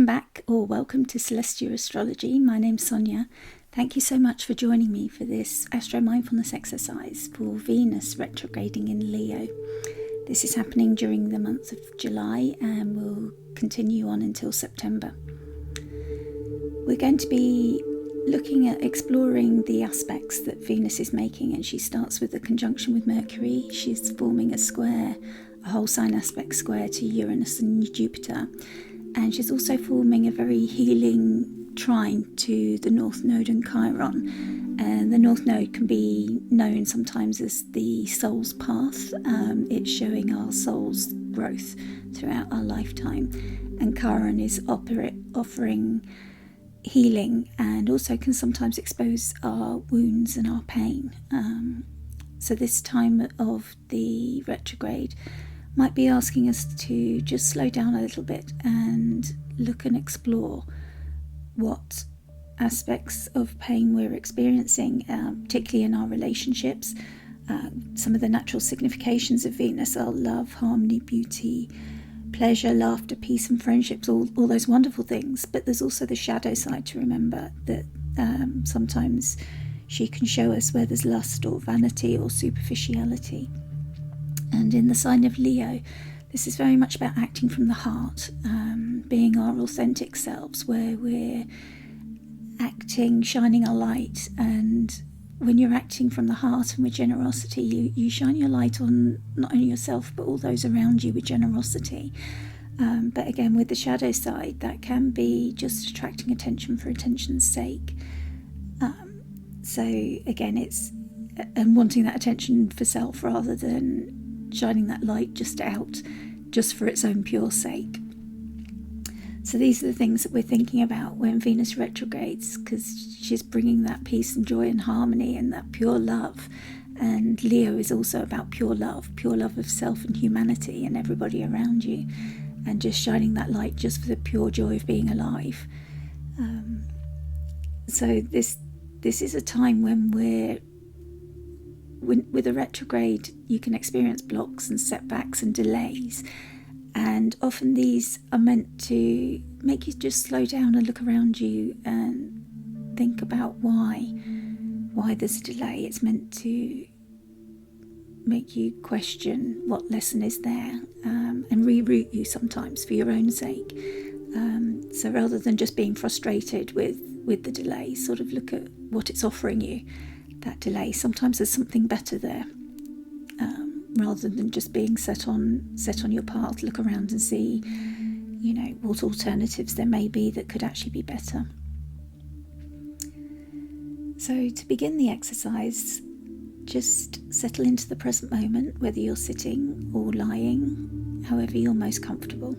Welcome back, or welcome to Celestial Astrology. My name's Sonia. Thank you so much for joining me for this Astro Mindfulness exercise for Venus retrograding in Leo. This is happening during the month of July and will continue on until September. We're going to be looking at exploring the aspects that Venus is making, and she starts with the conjunction with Mercury. She's forming a square, a whole sign aspect square to Uranus and Jupiter. And she's also forming a very healing trine to the North Node and Chiron. And the North Node can be known sometimes as the soul's path. It's showing our soul's growth throughout our lifetime. And Chiron is offering healing, and also can sometimes expose our wounds and our pain. So this time of the retrograde might be asking us to just slow down a little bit and look and explore what aspects of pain we're experiencing, particularly in our relationships. Some of the natural significations of Venus are love, harmony, beauty, pleasure, laughter, peace and friendships, all those wonderful things. But there's also the shadow side to remember, that sometimes she can show us where there's lust or vanity or superficiality. And in the sign of Leo, this is very much about acting from the heart, being our authentic selves, where we're acting, shining our light. And when you're acting from the heart and with generosity, you shine your light on not only yourself, but all those around you with generosity. But again, with the shadow side, that can be just attracting attention for attention's sake. So again, it's wanting that attention for self rather than shining that light just out, just for its own pure sake. So these are the things that we're thinking about when Venus retrogrades, because she's bringing that peace and joy and harmony and that pure love. And Leo is also about pure love of self and humanity and everybody around you, and just shining that light just for the pure joy of being alive. So this is a time when with a retrograde, you can experience blocks and setbacks and delays, and often these are meant to make you just slow down and look around you and think about why there's a delay. It's meant to make you question what lesson is there, and reroute you sometimes for your own sake. So rather than just being frustrated with the delay, sort of look at what it's offering you. That delay, sometimes there's something better there, rather than just being set on your path. Look around and see, what alternatives there may be that could actually be better. So to begin the exercise, just settle into the present moment, whether you're sitting or lying, however you're most comfortable.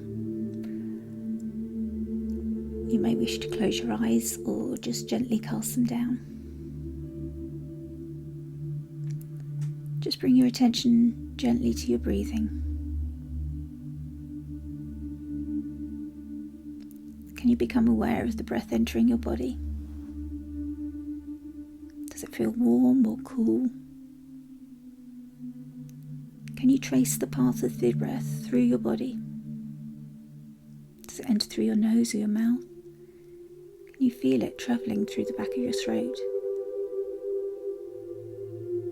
You may wish to close your eyes or just gently cast them down. Just bring your attention gently to your breathing. Can you become aware of the breath entering your body? Does it feel warm or cool? Can you trace the path of the breath through your body? Does it enter through your nose or your mouth? Can you feel it travelling through the back of your throat?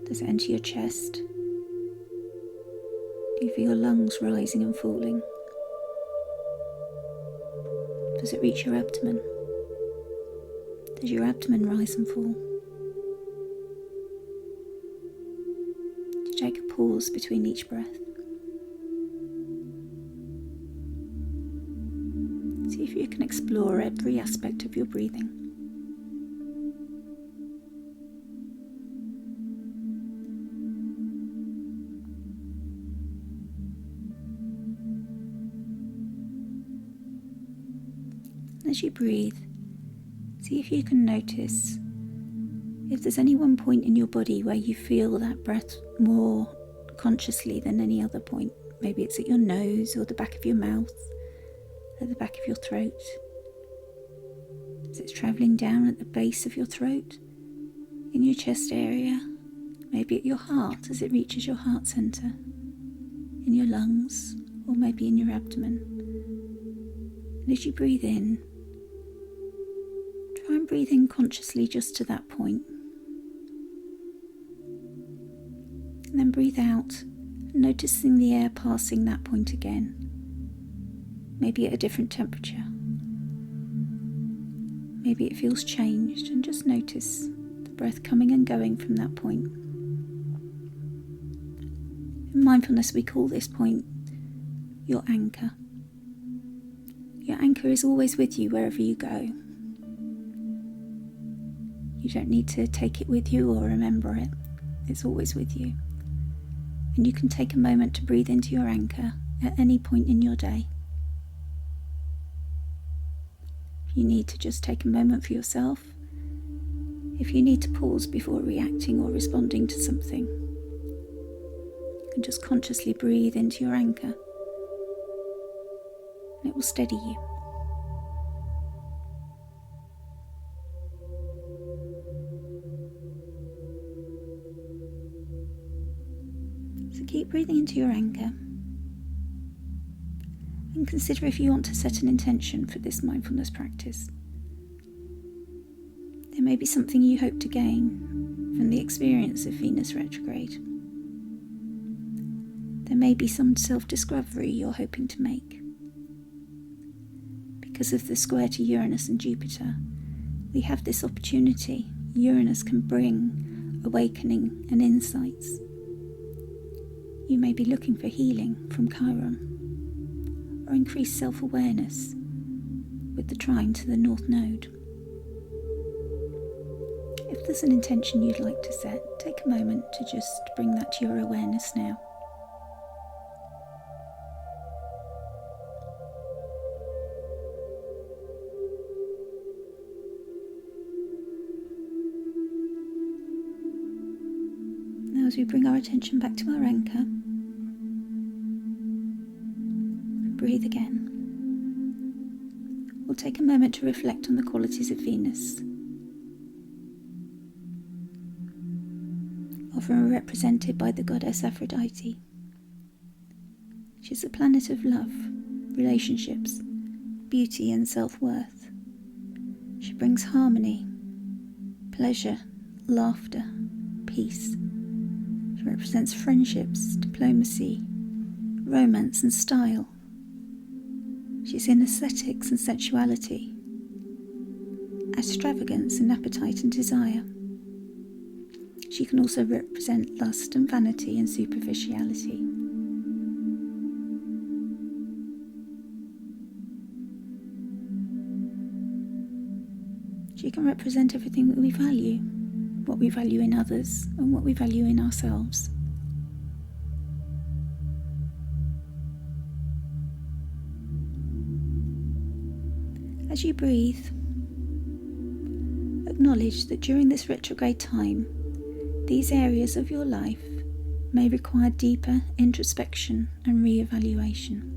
Does it enter your chest? Do you feel your lungs rising and falling? Does it reach your abdomen? Does your abdomen rise and fall? Do you take a pause between each breath? See if you can explore every aspect of your breathing. As you breathe, see if you can notice if there's any one point in your body where you feel that breath more consciously than any other point. Maybe it's at your nose or the back of your mouth, at the back of your throat. As it's travelling down at the base of your throat, in your chest area, maybe at your heart as it reaches your heart centre, in your lungs, or maybe in your abdomen. And as you breathe in, try and breathe in consciously just to that point. And then breathe out, noticing the air passing that point again, maybe at a different temperature. Maybe it feels changed, and just notice the breath coming and going from that point. In mindfulness, we call this point your anchor. Your anchor is always with you wherever you go. You don't need to take it with you or remember it. It's always with you. And you can take a moment to breathe into your anchor at any point in your day. If you need to just take a moment for yourself, if you need to pause before reacting or responding to something, you can just consciously breathe into your anchor, and it will steady you. So keep breathing into your anchor, and consider if you want to set an intention for this mindfulness practice. There may be something you hope to gain from the experience of Venus retrograde. There may be some self-discovery you're hoping to make. Because of the square to Uranus and Jupiter, we have this opportunity. Uranus can bring awakening and insights. You may be looking for healing from Chiron, or increased self-awareness with the trine to the North Node. If there's an intention you'd like to set, take a moment to just bring that to your awareness now. Now as we bring our attention back to our anchor, and breathe again, we'll take a moment to reflect on the qualities of Venus, often represented by the goddess Aphrodite. She's the planet of love, relationships, beauty and self-worth. She brings harmony, pleasure, laughter, peace. She represents friendships, diplomacy, romance and style. She's in aesthetics and sensuality, extravagance and appetite and desire. She can also represent lust and vanity and superficiality. She can represent everything that we value, what we value in others and what we value in ourselves. As you breathe, acknowledge that during this retrograde time, these areas of your life may require deeper introspection and re-evaluation.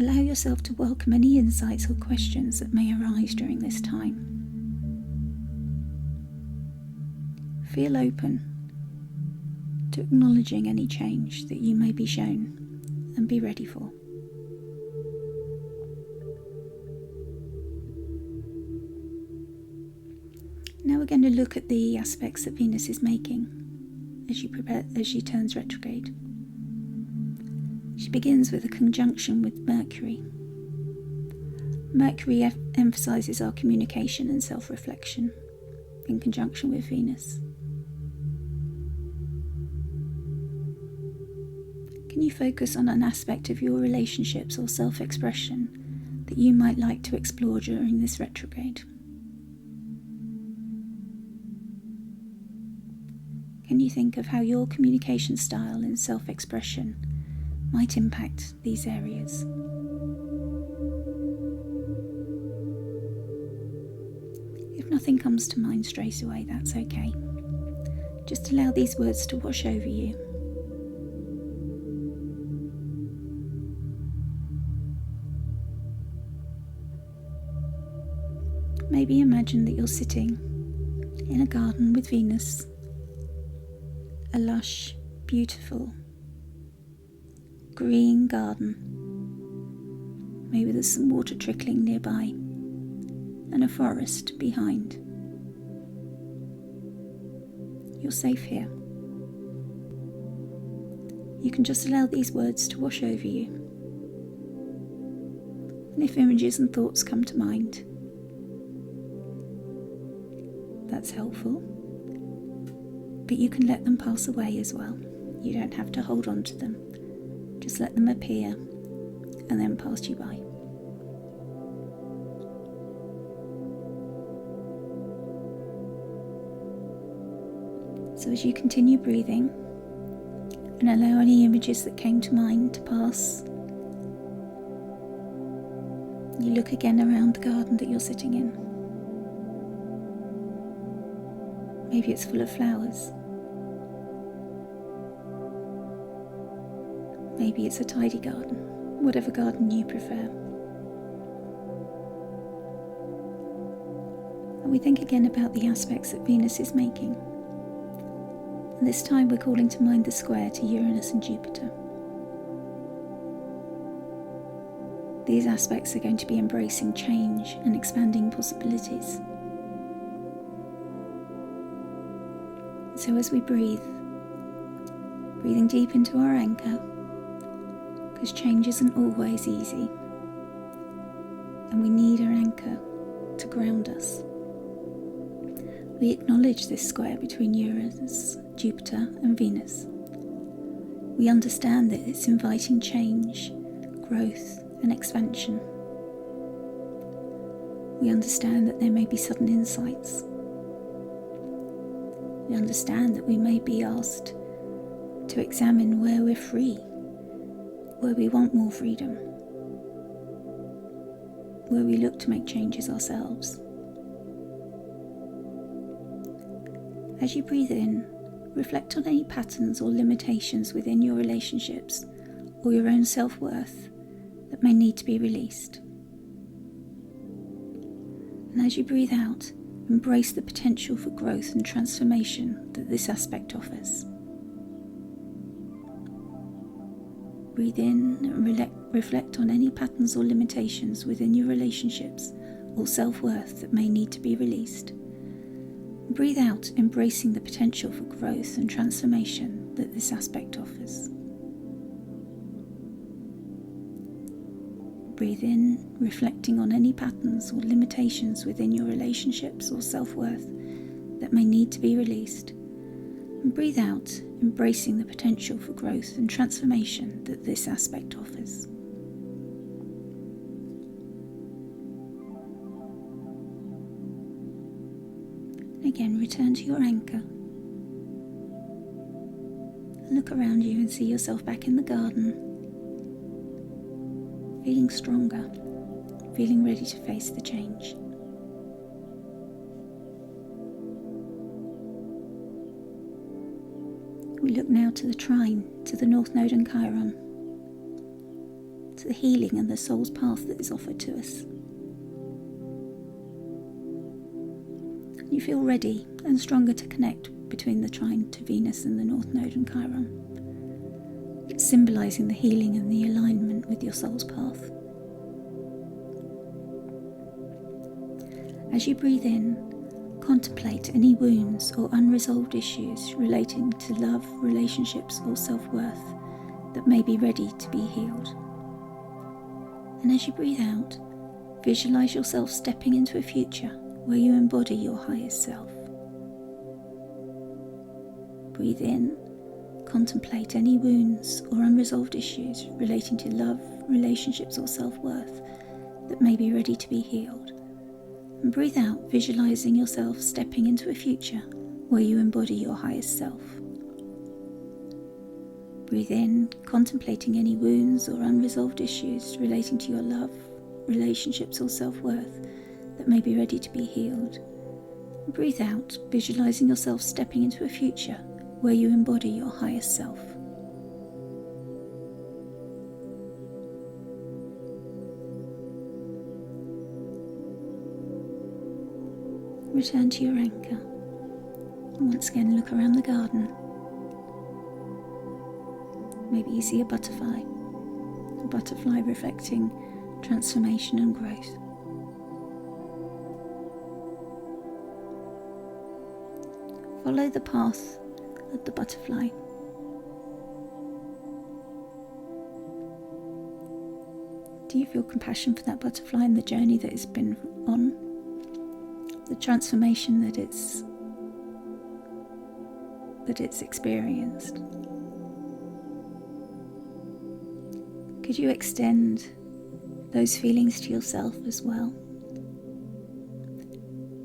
Allow yourself to welcome any insights or questions that may arise during this time. Feel open to acknowledging any change that you may be shown and be ready for. Now we're going to look at the aspects that Venus is making as she turns retrograde. She begins with a conjunction with Mercury. Mercury emphasises our communication and self-reflection in conjunction with Venus. Can you focus on an aspect of your relationships or self-expression that you might like to explore during this retrograde? Can you think of how your communication style and self-expression might impact these areas? If nothing comes to mind straight away, that's okay. Just allow these words to wash over you. Maybe imagine that you're sitting in a garden with Venus, a lush, beautiful, green garden. Maybe there's some water trickling nearby and a forest behind. You're safe here. You can just allow these words to wash over you. And if images and thoughts come to mind, that's helpful. But you can let them pass away as well. You don't have to hold on to them. Just let them appear and then pass you by. So as you continue breathing and allow any images that came to mind to pass, you look again around the garden that you're sitting in. Maybe it's full of flowers. Maybe it's a tidy garden, whatever garden you prefer. And we think again about the aspects that Venus is making. And this time we're calling to mind the square to Uranus and Jupiter. These aspects are going to be embracing change and expanding possibilities. So as we breathe, breathing deep into our anchor, because change isn't always easy, and we need our anchor to ground us. We acknowledge this square between Uranus, Jupiter and Venus. We understand that it's inviting change, growth and expansion. We understand that there may be sudden insights. We understand that we may be asked to examine where we're free, where we want more freedom, where we look to make changes ourselves. As you breathe in, reflect on any patterns or limitations within your relationships or your own self-worth that may need to be released. And as you breathe out, embrace the potential for growth and transformation that this aspect offers. Breathe in and reflect on any patterns or limitations within your relationships or self-worth that may need to be released. Breathe out, embracing the potential for growth and transformation that this aspect offers. Breathe in, reflecting on any patterns or limitations within your relationships or self-worth that may need to be released. And breathe out, embracing the potential for growth and transformation that this aspect offers. Again, return to your anchor. Look around you and see yourself back in the garden, feeling stronger, feeling ready to face the change. We look now to the trine, to the North Node and Chiron, to the healing and the soul's path that is offered to us. You feel ready and stronger to connect between the trine to Venus and the North Node and Chiron. It's symbolising the healing and the alignment with your soul's path. As you breathe in, contemplate any wounds or unresolved issues relating to love, relationships or self-worth that may be ready to be healed. And as you breathe out, visualise yourself stepping into a future where you embody your highest self. Breathe in, contemplate any wounds or unresolved issues relating to love, relationships or self-worth that may be ready to be healed. And breathe out, visualising yourself stepping into a future where you embody your highest self. Breathe in, contemplating any wounds or unresolved issues relating to your love, relationships or self-worth that may be ready to be healed. Breathe out, visualising yourself stepping into a future where you embody your highest self. Return to your anchor. And once again, look around the garden. Maybe you see a butterfly, butterfly reflecting transformation and growth. Follow the path of the butterfly. Do you feel compassion for that butterfly and the journey that it's been on? The transformation that it's experienced? Could you extend those feelings to yourself as well?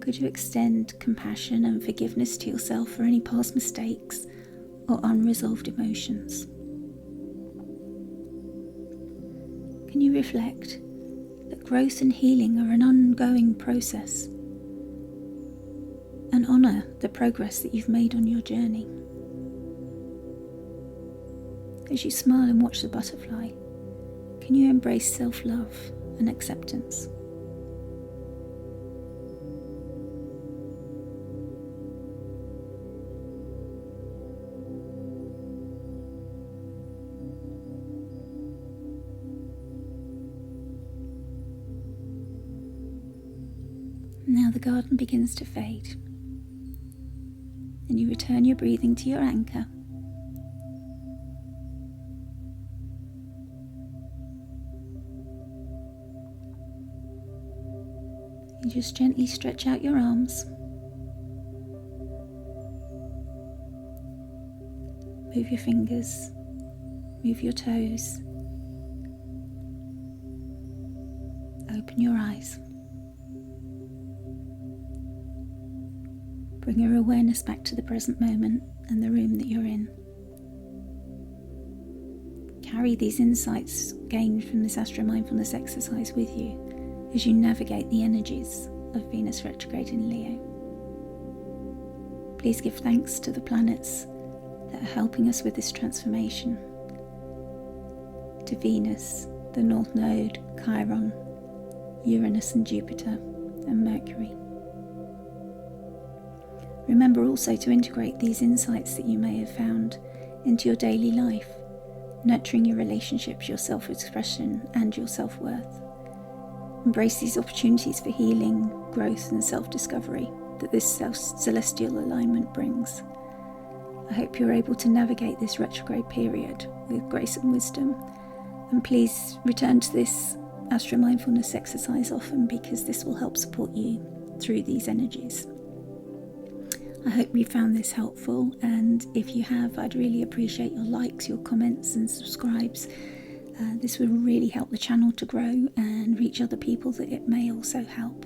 Could you extend compassion and forgiveness to yourself for any past mistakes or unresolved emotions? Can you reflect that growth and healing are an ongoing process and honour the progress that you've made on your journey? As you smile and watch the butterfly, can you embrace self-love and acceptance? Now the garden begins to fade, and you return your breathing to your anchor. You just gently stretch out your arms. Move your fingers, move your toes. Open your eyes. Bring your awareness back to the present moment and the room that you're in. Carry these insights gained from this Astro Mindfulness exercise with you as you navigate the energies of Venus Retrograde in Leo. Please give thanks to the planets that are helping us with this transformation. To Venus, the North Node, Chiron, Uranus and Jupiter, and Mercury. Remember also to integrate these insights that you may have found into your daily life, nurturing your relationships, your self-expression, and your self-worth. Embrace these opportunities for healing, growth, and self-discovery that this celestial alignment brings. I hope you're able to navigate this retrograde period with grace and wisdom, and please return to this Astro Mindfulness exercise often, because this will help support you through these energies. I hope you found this helpful, and if you have, I'd really appreciate your likes, your comments and subscribes. This will really help the channel to grow and reach other people that it may also help.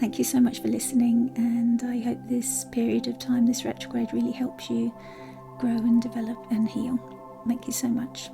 Thank you so much for listening, and I hope this period of time, this retrograde, really helps you grow and develop and heal. Thank you so much.